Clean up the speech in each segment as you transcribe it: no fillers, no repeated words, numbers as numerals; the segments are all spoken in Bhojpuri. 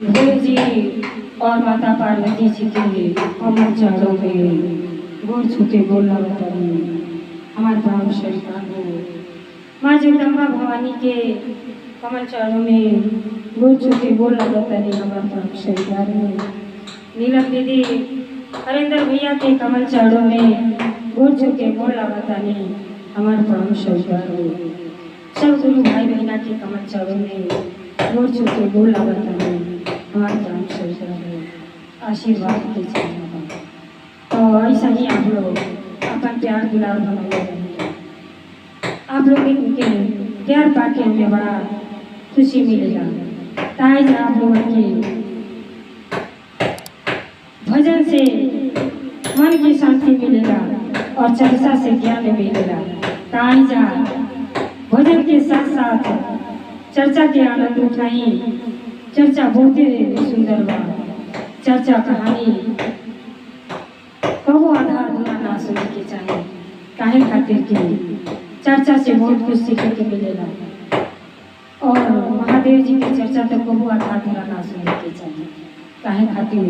भोले जी और माता पार्वती जी के कमल चरणों में गोर छूके बोलना बताइए हमारे भाव शरीर को माँ जगदम्बा भवानी के कमल चरणों में गोर छूके बोलना बताइए हमारे भाव शरीर में नीलम दीदी हरिंदर भैया के कमल चरणों में गोर छूके बोलना बताइए हमारे भाव शरीर में सब गुरु भाई बहना के कमल चरणों में गोर छूके बोलना बताइए हमारे ग्राम शरीर आशीर्वाद दीजिए। तो ऐसा ही आप लोग अपन प्यार दुलार बनाए रहेंगे। आप लोग के प्यार पाके हमें बड़ा खुशी मिलेगा। ताज आप लोगों के भजन से मन की शांति मिलेगा और चर्चा से ज्ञान मिलेगा। ताज भजन के साथ साथ चर्चा के आनंद उठाई। चर्चा बहुत ही सुंदर बा। चर्चा कहानी कबो आधा अधूरा ना सुने के चाहिए। काहे खातिर के चर्चा से बहुत कुछ सीखे के मिलेगा और महादेव जी की चर्चा तो कबो आधा अधूरा ना सुने के चाहिए। काहे खातिर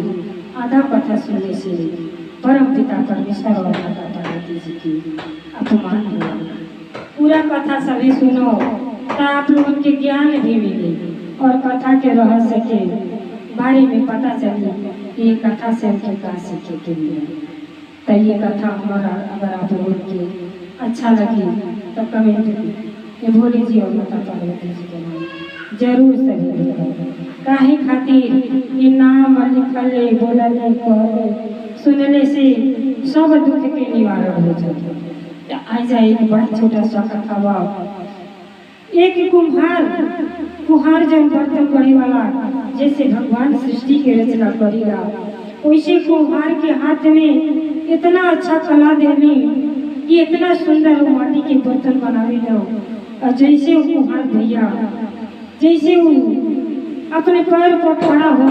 आधा कथा सुनने से परम पिता परमेश्वर और माता पार्वती जी की अपमान होगा। पूरा कथा सभी सुनो तो आप लोगों के ज्ञान भी मिले और कथा के रहस्य के बारे में पता चले कि ये कथा से हमके का सीखे के लिए। तो ये कथा हमारा अगर आप लोगों के अच्छा लगे तो कमेंट में भोले जी और माता पार्वती जी के नाम जरूर सही लिखें। काहे खातिर ये नाम लिखले बोलले कहले सुनने से सब दुख के निवारण हो जाए। आ जाए एक बड़ा छोटा सा कथा बा। एक कुम्हार जन बर्तन गढ़े वाला जैसे भगवान सृष्टि के रचना करेगा वैसे कुम्हार के हाथ में इतना अच्छा कला देने कि इतना सुंदर वो माटी के बर्तन बनावे दो। और जैसे वो कुम्हार भैया जैसे वो अपने पैर पर खड़ा हो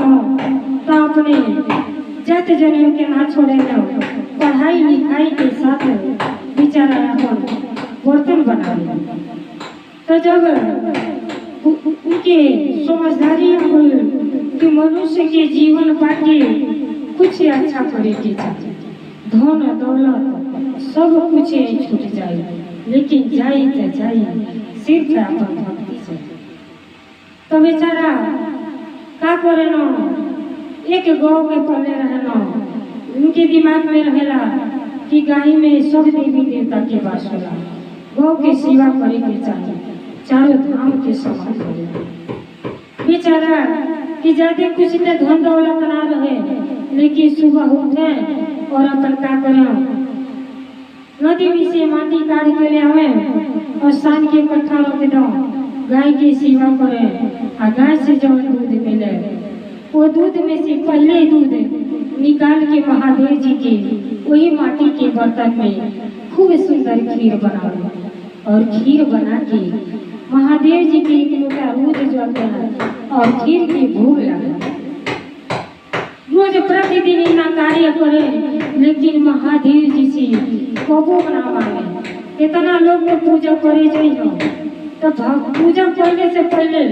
तो अपने जात जन के ना छोड़े दो। पढ़ाई लिखाई के साथ बेचारा अपन बर्तन बनावे। तो जब उनके समझदारी कि मनुष्य के जीवन पाके कुछ अच्छा करे के चाहिए। धन दौलत सब कुछ छूट जाए लेकिन जाए तो जाए सिर्फ अपन भक्ति से। तो बेचारा का करे न एक गाँव के पले रहना उनके दिमाग में रहेला कि गाय में सब देवी देवता के वास होला। गौ की सेवा करे के चाहिए चारों धाम के समान करे। बेचारा कि ज्यादा कुछ तो धन दौलत ना रहे लेकिन सुबह उठे और अपन का करे नदी में से माटी काट के ले आवे और शाम के इकट्ठा रख दो गाय की सेवा करे। और गाय से जो दूध मिले वो दूध में से पहले दूध निकाल के महादेव जी के वही माटी के बर्तन में खूब सुंदर खीर बनावे और खीर बना के महादेव जी के एक लोटा रोज जलते हैं और खीर की भोग लगा। रोज प्रतिदिन इतना कार्य करे लेकिन महादेव जी से कबो ना मांगे। इतना लोग को पूजा करे जाइए तो पूजा करने से पहले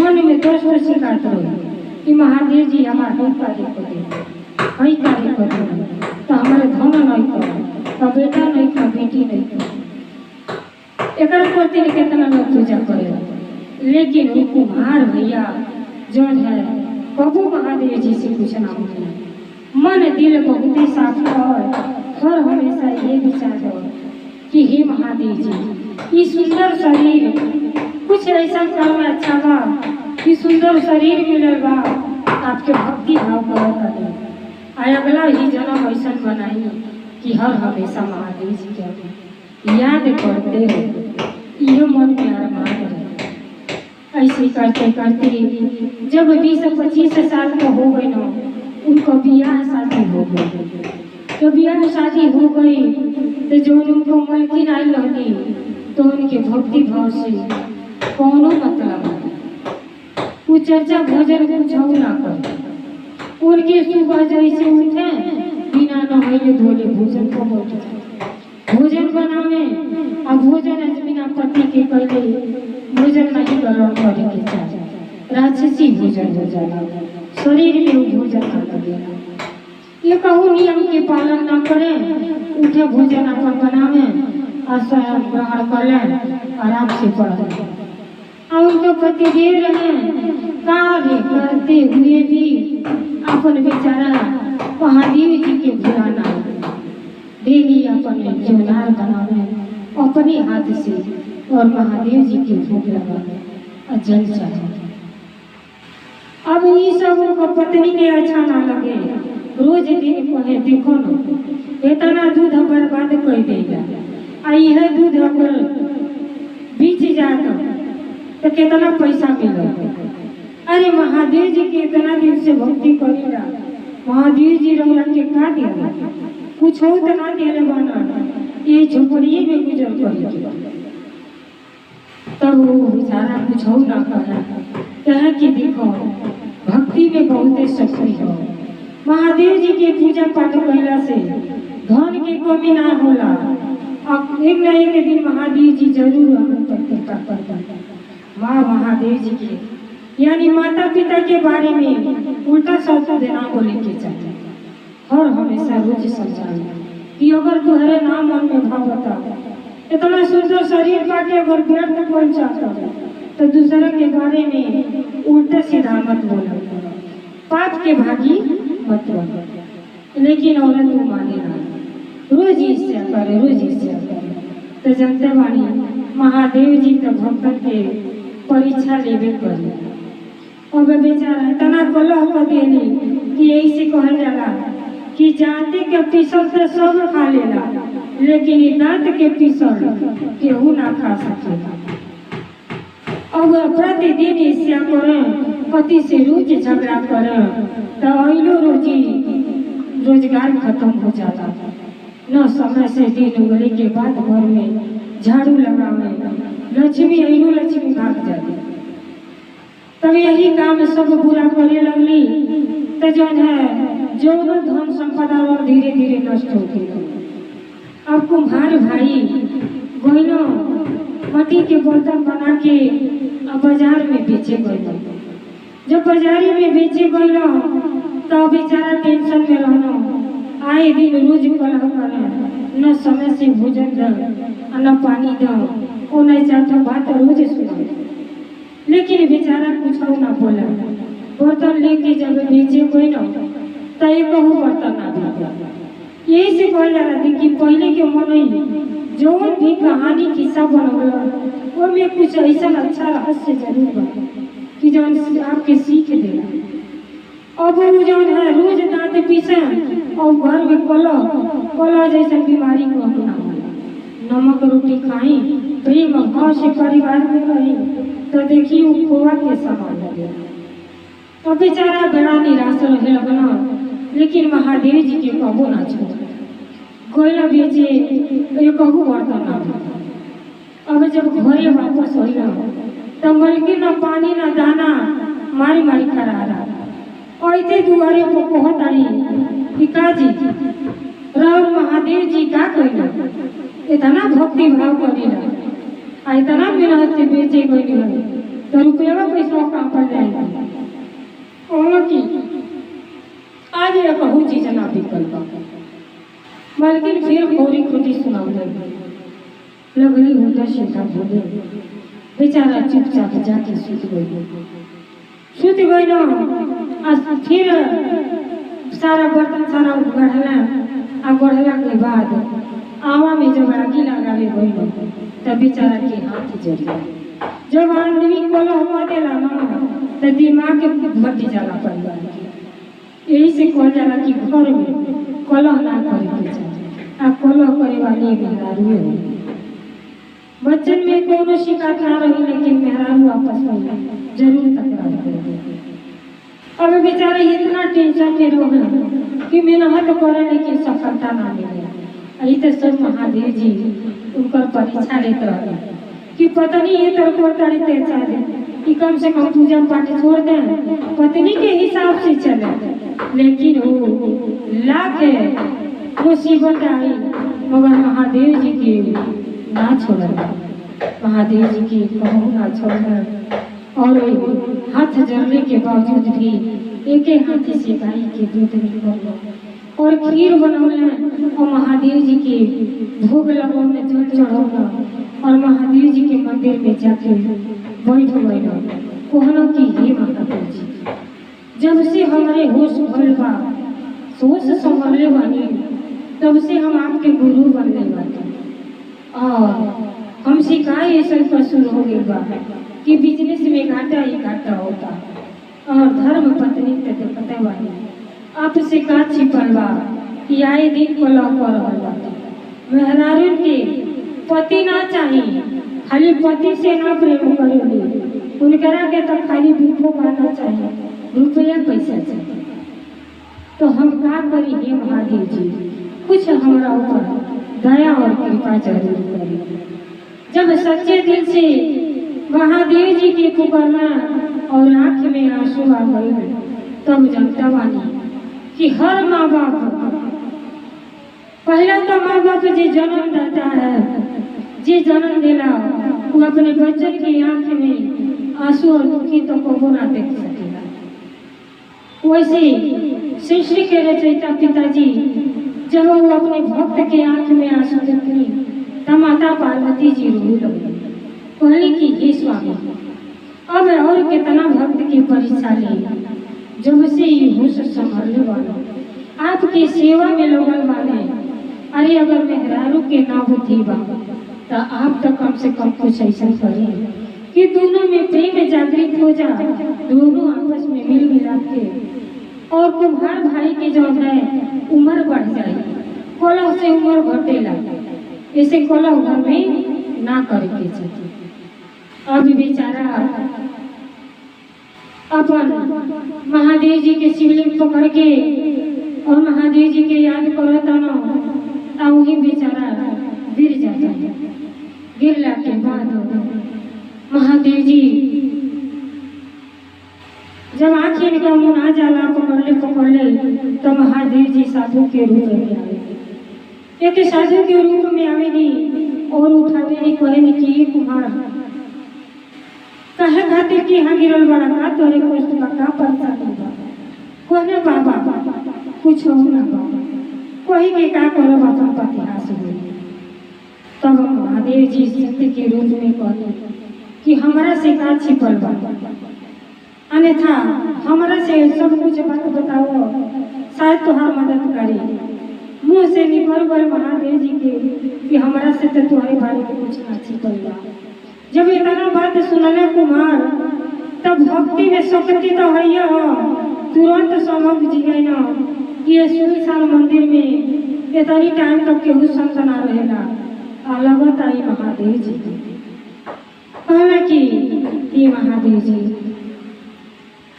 मन में दोष शिकायत रहे कि महादेव जी हमारे हई कार्य करे तो हमारे धन नहीं करे तो बेटा नहीं खा बेटी नहीं खा एक प्रति कितना लोग पूजा करे। लेकिन वो कुम्हार भैया जो है कबू महादेव जी से कुछ ना होता। मन दिल बहुत ही साफ और हमेशा ये विचार हो कि हे महादेव जी ये सुंदर शरीर कुछ ऐसा काम अच्छा बा कि सुंदर शरीर मिलल बा आपके भक्ति भाव कर अगला ही जन्म ऐसा बनाई कि हर हमेशा महादेव जी के याद करते रहे। यह मन में अरमान रहे। ऐसे करते करते जब 20-25 साल का हो गए ना उनको ब्याह शादी हो गई। तो ब्याह शादी हो गई तो जो उनको मलकिन आई रहती तो उनके भक्ति भाव से कौनो मतलब वो चर्चा भोजन कुछ ना कर। उनके सुबह जैसे उठे बिना नहाए धोले भोजन को भोजन बनावे और भोजन बिना पति के पहले भोजन नहीं ग्रहण करे के चाहिए। राक्षसी भोजन हो जाला, शरीर में वो भोजन ना लगेला। ये कहूँ नियम के पालन न करें, उठे भोजन अपन बनावे, आसन ग्रहण कर लें, आराम से पढ़ और उनके पति देव रहे, कार्य करते हुए भी अपन बेचारा महादेव जी के बुलाना, डेली अपने जोनार बनावे अपने हाथ से और महादेव जी के भोग लगावे और जल चढ़ावे। अब ये सब उनको पत्नी के अच्छा ना लगे, रोज दिन कहे देखो न इतना दूध बर्बाद कर देगा, आ यह दूध अगर बीच जाता तो कितना पैसा मिलेगा। अरे महादेव जी के इतना दिन से भक्ति करेगा, महादेव जी रौला के का दिया, कुछ हो तो ना दिले बना, ये झोपड़िए में गुजर करेगी। तब वो बेचारा कुछ हो ना कहे कि देखो भक्ति में बहुत शक्ति है, महादेव जी के पूजा पाठ कैला से धन की कमी ना होला, अब एक न एक दिन महादेव जी जरूर हमें कृपा करता। माँ महादेव जी के यानी माता पिता के बारे में उल्टा शब्द देना बोले के चाहिए, और हमेशा रोज समझाना कि अगर तुम्हारे नाम मन में भाव बता, इतना सुंदर शरीर पाके अगर व्यर्थ बन जाता तो दूसरे के बारे में उल्टा सीधा मत बोला, पाप के भागी मत बोला। लेकिन औरत को माने ना, रोज ईर्ष्या करे, रोज ईर्ष्या करे। तो जनते वाणी महादेव जी तो भक्तन के परीक्षा लेवे करे, और बेचारा इतना कलह कर देनी कि यही से कहल जाला कि जाति के पीसल तो सब खा लेला, लेकिन दांत के पीसल केहू ना खा सकेला। अब प्रतिदिन ईर्ष्या करें, पति से रोज झगड़ा करें, तो अइलो रोजी रोजगार खत्म हो जाता। न समय से दिन उगने के बाद घर में झाड़ू लगावे, लक्ष्मी अइलो लक्ष्मी भाग जाती। तब यही काम सब बुरा करे लगली, तो जो है जो धन संपदा और धीरे धीरे नष्ट होती है। अब कुम्हार भाई गइलो मट्टी के बर्तन बना के बाजार में बेचे गइलो। जब बाजारी में बेचे गइलो तो बेचारा टेंशन में रहना, आए दिन रोज कलह करे, न समय से भोजन दो न पानी दो, वो नहीं चाहता बात रोज सुना। लेकिन बेचारा कुछ ना बोला, बर्तन लेके जब बेचे गइलो तो एक बर्तन ना दिया। यही से कहल जा रहा कि पहले के मन जो भी कहानी किस्सा बनौला वो में कुछ ऐसा अच्छा रहस्य जरूर बना कि जो आपके सीख देगा। अब वो जो है रोज दांत पीसे और घर में कलह जैसे बीमारी को अपना, नमक रोटी खाई प्रेम भाव से परिवार में रही तो देखिए वो खोआ के समान लगे। तो बेचारा बड़ा निराश रहे लगना, लेकिन महादेव जी के कबो ना छोड़ कोयला बेचे ये कहू बर्तन ना। अब जब घरे वापस हो तब मलकी न पानी न दाना मारी मारी करा रहा, ऐसे दुआरे को कहतारी पिताजी राम महादेव जी का कहना, इतना भक्ति भाव करेला, इतना मेहनत से बेचे गई तो रुपया पैसा काम पड़ जाएगा। की आज ये कहू चीज ना विकल्प मलकिन फिर खोरी खोटी सुना लगली होता सीधा बोले। बेचारा चुपचाप जाके सुत गई ना। फिर सारा बर्तन सारा गढ़ला, आ गढ़ला के बाद आवा में जब आगी लगावे गई तब बेचारा के हाथ जल गया। जब आदमी कलह करेला ना तो दिमाग भट्टी जाला परिवार के। यही से कह जाला कि घर में कलह ना करे के चाहिए, आ कलह करे वाली मेहरारू है। बच्चन में कोनो शिकायत ना रही, लेकिन मेहरारू आपस में जरूर तकरार करेगी। अब बेचारे इतना टेंशन में रहे कि मेहनत करे लेकिन सफलता ना मिले। यही तो सब महादेव जी उनकर परीक्षा लेते रहे कि पत्नी ये तरह करते चाहे कि कम से कम पूजा पाठ छोड़ दें, पत्नी के हिसाब से चले। लेकिन वो लाख मुसीबत आई मगर महादेव जी की ना छोड़ा, महादेव जी की कहूँ ना छोड़ना। और हाथ जलने के बावजूद भी एक हाथ से गाय के दूध निकल और खीर बनौले और महादेव जी के भोग लगौले, जल चढ़ौला और महादेव जी के मंदिर में जाके बैठ गए। कहना कि हे महादेव जी, जब से हमारे होश भइल बा, सोच संभलने बानी, तब से हम आपके गुरु बनने बानी और हमसे का ऐसा कसूर हो गया बा कि बिजनेस में घाटा ही घाटा होता और धर्म पत्नी तक पता बानी आपसे का छिपल बा कि आए दिन को लौ कर रहल बा। मेहरारू के पति ना चाहिए, खाली पति से ना प्रेम करेंगे, उनकरा के तो खाली भिखो मांगना चाहिए, रुपया पैसा चाहिए। तो हम का करी हे महादेव जी, कुछ हमारा ऊपर दया और कृपा जरूर करी। जब सच्चे दिल से महादेव जी की पुकारना और आंख में आंसू आ गए, तब जानता बानी कि हर माँ बाप, पहला तो माँ बाप जी जन्म देता है, जी जन्म दिला वो अपने बच्चन की आंख में आंसू और दुखी तो को ना देख सकेगा। वैसे सृष्टि के रचयिता पिताजी जब वो अपने भक्त के आंख में आंसू देखी तब माता पार्वती जी रो लगी, कहली कि हे स्वामी, अब और कितना भक्त की परीक्षा ले, जब से ये होश संभालने वाला आपकी सेवा में लगन वाले, अरे अगर मेहरारू के ना बुद्धि बा तो आप तो कम से कम कुछ ऐसा करिए कि दोनों में प्रेम जागृत हो जा, दोनों आपस में मिल मिलाप के, और कुम्हार भाई की जो है उम्र बढ़ जाए, कलह से उम्र घटेला, ऐसे कलह घर में ना करके चाहिए। अब बेचारा अपन महादेव जी के शिवलिंग पकड़ के और महादेव जी के याद करता ना, वही बेचारा गिर जाता है। गिरला के बाद महादेव जी जब आँखें इनका मुँह आ जाला पकड़ ले तो महादेव जी साधु के रूप में आवे, एक साधु के रूप में आवेगी और उठावेगी, कहेगी कि ये कुम्हार कहे खातिर कि हाँ गिरल बड़ा का तोरे कष्ट का का परेशानी बा, कहने बाबा कुछ हो ना बाबा, कोई के का करो अपन पतिहास हो। तब महादेव जी सत्य के रूप में कहते कि हमारा से का छिपल बा, अन्यथा हमारा से सब कुछ बात बताओ, शायद तुम्हार मदद करे। मुँह से निकल गए महादेव जी के कि हमारा से तो तुम्हारे बारे में कुछ ना छिपल बा। जब इतना बात सुनले कुमार, तब भक्ति में शक्ति तो है, तुरंत समझ जी गए ना कि ये सुनसान मंदिर में इतनी टाइम तक केहू संत ना रहेला। लगत आई महादेव जी कहला कि ये महादेव जी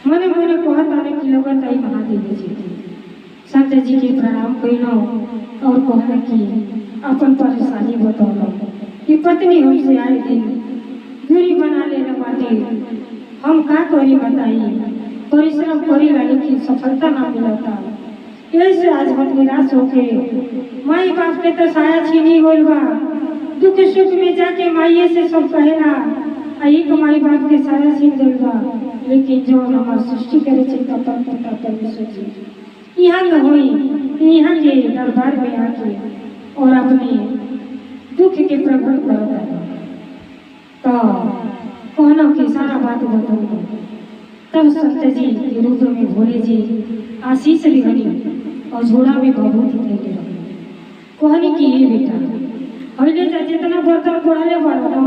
मने मने कहता कि लगत आई महादेव जी, संत जी के प्रणाम कइलो और कहला कि अपन परेशानी बतौलो कि पत्नी हमसे आए दिन दूरी बना लेना बाटे, हम का करी बताई, परिश्रम करी लेकिन सफलता ना मिलता, ऐसे आज हम निराश होके माई बाप के तो साया छीनी होल बा, दुख सुख में जाके माइये से सब कहेला, एक माई बाप के साया छीन गइल बा, लेकिन जो हमार सृष्टि करे चिंता परमेश्वर जी यहाँ न होई, यहाँ के दरबार में आके और अपने दुख के प्रकट करता है। तो कहना कि सारा बात बताओ। तब संत जी के रूप में भोले जी आशीष लिहनी और झोड़ा में भभूति देके रखी, कहनी कि ये बेटा हमें जितना बर्तन पड़े बड़ा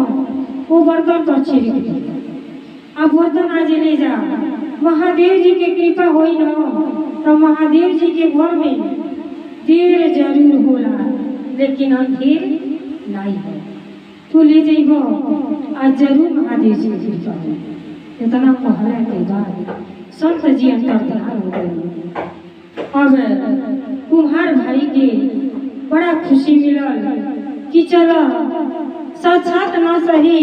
वो बर्तन तो छिड़ गया, अब बर्तन आज ले जा, महादेव जी की कृपा होई ना तो महादेव जी के घर में देर जरूर होला लेकिन अंधेर नहीं है, तू ले जाइबो आज जरूर महादेव जी की कृपा हो। इतना कहला के बाद संत जी अंतर ध्यान हो गए। अब कुम्हार भाई के बड़ा खुशी मिलल कि चलो साक्षात ना सही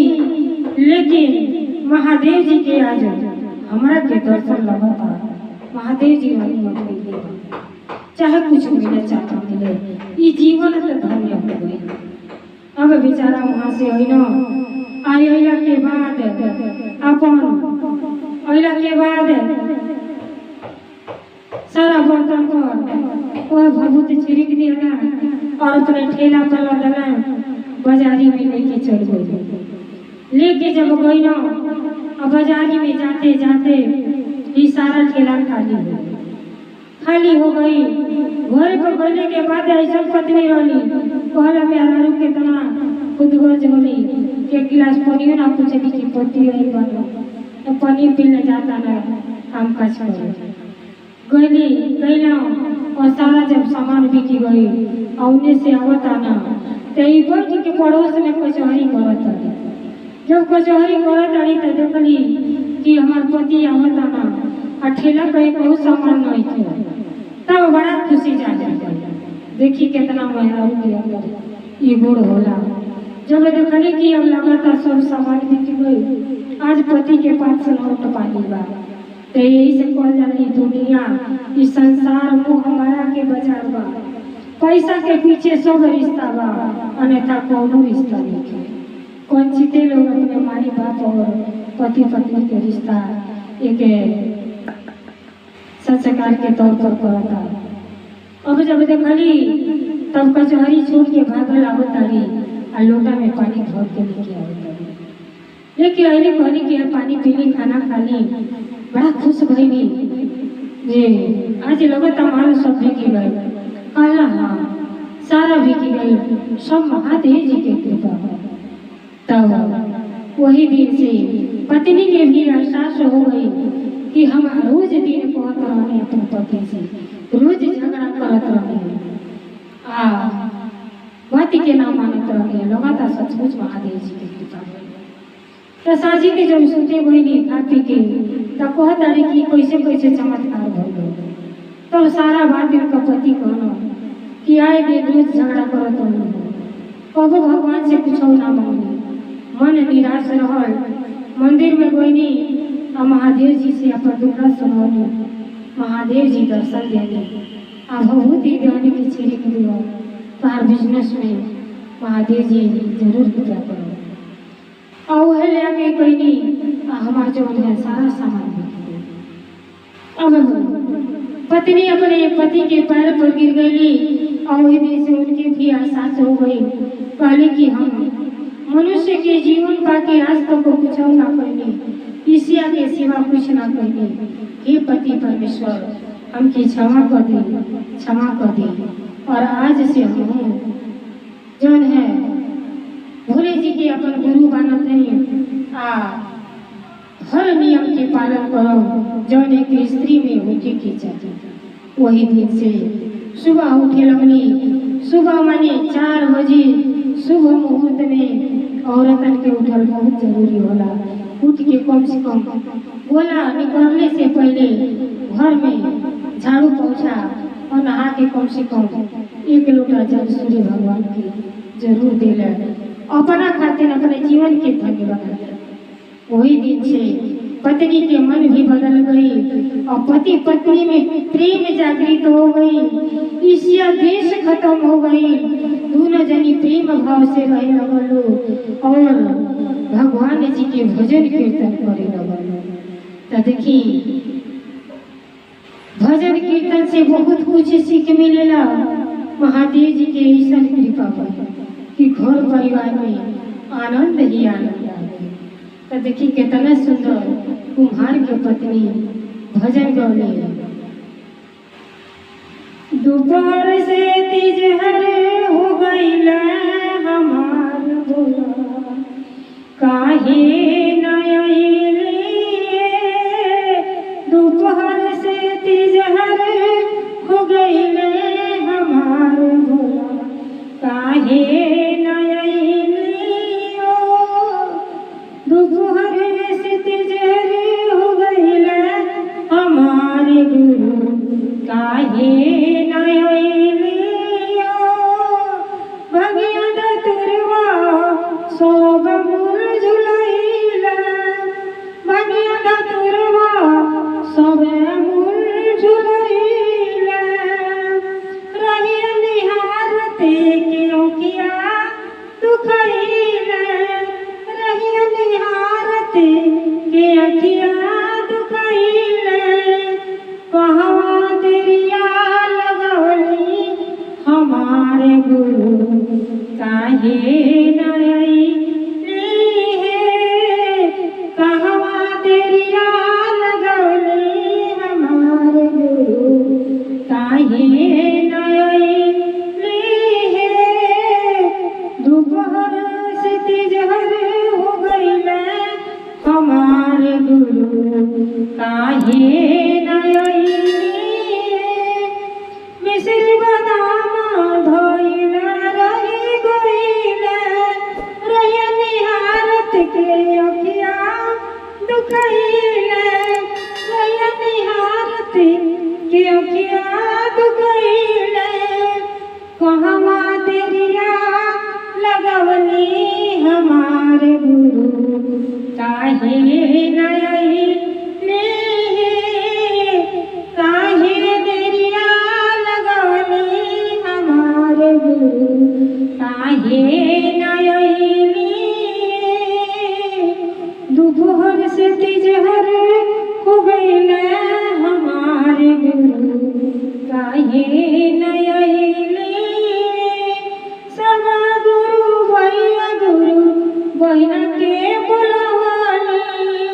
लेकिन महादेव जी के आज हमारा के दर्शन लगता, महादेव जी वाली चाहे कुछ मिले चाहे मिले, ये जीवन तो धन्य हो गए। अब बेचारा वहाँ से आइला के बाद अपन अइला के बाद सारा बर्तन पर वह भभूत छिड़क दिया और अपने ठेला पर लदला बाजारी में लेके चल गई। लेके जब गई ना और बाजारी में जाते जाते ये सारा ठेला खाली हो गई। घर पर गले के बाद ऐसा पत्नी रही कहला प्यारा रूप कितना खुदगर्ज होली के गिलास पानी ना पूछे कि पति रही बनो तो पानी पीने जाता ना काम काज कर गईला और सारा जब सामान बिकी गई औने से आवता ना तो ये बैठ के पड़ोस में कचहरी करत रही। जब कचहरी करत रही तो देखली कि हमार पति आवता ना और ठेला पे बहुत सामान नहीं थे तब बड़ा खुशी जाता देखी कितना मेहनत किया ये गुड़ होला। जब देखली कि अब लगातार सब सामान बिक गई आज पति के पास से लौट पानी बा तो यही से कहल जाती दुनिया इस संसार मोह माया के बाजार बा। पैसा के पीछे सब रिश्ता बा अन्यथा कोनो रिश्ता नहीं। कौन चीते लोग अपने माई बाप और पति पत्नी के रिश्ता एक संस्कार के तौर पर करता। अब जब देखली तब कचहरी छोड़ के भागल आवतारी और लोटा में पानी भर के लेके आवतारी। लेके अली कहली कि पानी पीली खाना खाली बड़ा खुश भइली जे आज लगत हमारे सब बिकी गए। कहला हाँ सारा बिकी गई सब महादेव जी के कृपा है। तब वही दिन से पत्नी के भी एहसास हो गई कि हम रोज दिन कहत रहे अपने पति से रोज झगड़ा करत रहे पति के नाम मानत रहे लगातार सचमुच महादेव जी के कृपा है। तो साजी के जब सुते भइली खा पी के तब कहत रही कि कैसे कैसे चमत्कार भइल। तब सारा बात इनका पति कहना कि आए दिन रोज झगड़ा करत रहे कबो भगवान से कुछ ना मांगे मन निराश रहल। मंदिर में गईनी और महादेव जी से अपन दुखड़ा सुनौनी महादेव जी दर्शन देने आ बहुत ही ध्यान की छिड़क दिया तहार बिजनेस में महादेव जी जरूर पूजा करो और वह ले आके कहनी हमार जो है सारा सामान अब पत्नी अपने पति के पैर पर गिर गई और वही दिन से उनके भी एहसास हो गई। कहले कि हम मनुष्य के जीवन पाके आज तक को कुछ ना कहनी ईशिया के सिवा कुछ ना कहनी। हे पति परमेश्वर हमके क्षमा कर दे और आज से हम जौन है भोले जी के अपन गुरु मानत नहीं हर नियम के पालन करो जौन एक स्त्री में होके के चाहिए। वही दिन से सुबह उठे लगनी। सुबह माने 4 बजे शुभ मुहूर्त में औरतन के उठल बहुत जरूरी होला। उठ के कम से कम बोला निकलने से पहले घर में झाड़ू पोछा और नहा के कम से कम 1 लोटा जल सूर्य भगवान के जरूर देला अपना खातिर अपने जीवन के धन्य बना। वही दिन से पत्नी के मन भी बदल गई और पति पत्नी में प्रेम जागृत हो गई। ईर्ष्या देश खत्म हो गई। दोनों जनी प्रेम भाव से रहे लगलो और भगवान जी के भजन कीर्तन करे लगलो। तो देखी भजन कीर्तन से बहुत कुछ सीख मिलेला। महादेव जी के ऐसा कृपा पर कि घर परिवार में आनंद ही आनंद आ गए। तो देखी कितना सुंदर कुम्हार के पत्नी भजन गौले। दोपहर से तिजहर हो गईला हमार भोला काहे न अइले। दोपहर से तिजहर हो गईले हमार भोला काहे न अइले। दोपहर से तिजहर हो गईला हमारे गुरु काहे न अइले। भगिया दतुरवा सोब मूल झुलाई काहे न अइली है कहवा देरिया लगौली हमार गुरु काहे न अइली है दोपहर से तिजहर हो गइले हमार गुरु काहे न अइली मिश्री बादाम धोइल रही गइले रहिया निहारत के अखिया दुखइले रहिया निहारत के अखिया दुखइले कहवा देरिया लगवली हमार गुरु काहे न अइली काहे देरिया लगवली हमार गुरु काहे न अइली दोपहर से तिजहर हो गइले हमार गुरु काहे न अइली सब गुरु बहिना के बोलवाली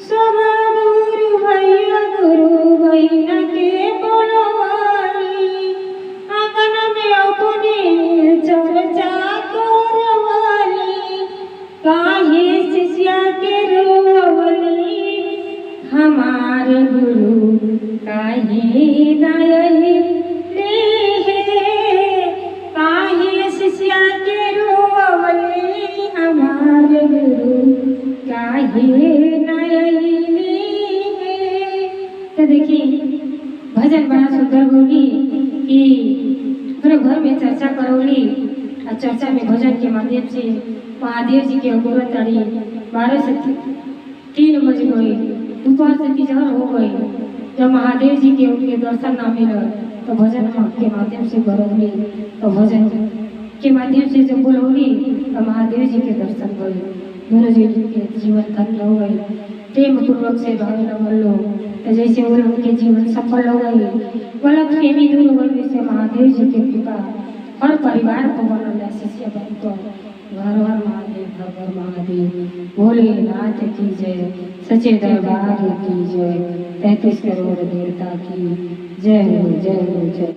सब गुरु बहिना के बोलवाली आंगन में अपने चर्चा करवाली काहे शिष्या के रोवली हमार गुरु काहे न अइली है काहे शिष्या के रोवली हमार गुरु काहे न अइली है। तो देखिए भजन बड़ा सुंदर बोली कि पूरे घर में चर्चा करौली और चर्चा में भजन के माध्यम से महादेव जी के अगुरत तारी 12 से 3 बज गई दोपहर से तिजहर हो गई जब महादेव जी के उनके दर्शन ना मिला तो भजन के माध्यम से करौली तो भजन के माध्यम से जब बोलौली तो महादेव जी के दर्शन गए दोनों जी के जीवन धन्य हो गए प्रेम पूर्वक से भाव लगल लो तो जैसे वो लोग के जीवन सफल हो गए गलत प्रेमी दूर हो गई से महादेव जी के कृपा हर परिवार को बनल शिष्य बन को घर घर महादेव घर महादेव भोलेनाथ की जय सच्चे दरबार की जय 33 करोड़ देवता की जय हो जय हो जय।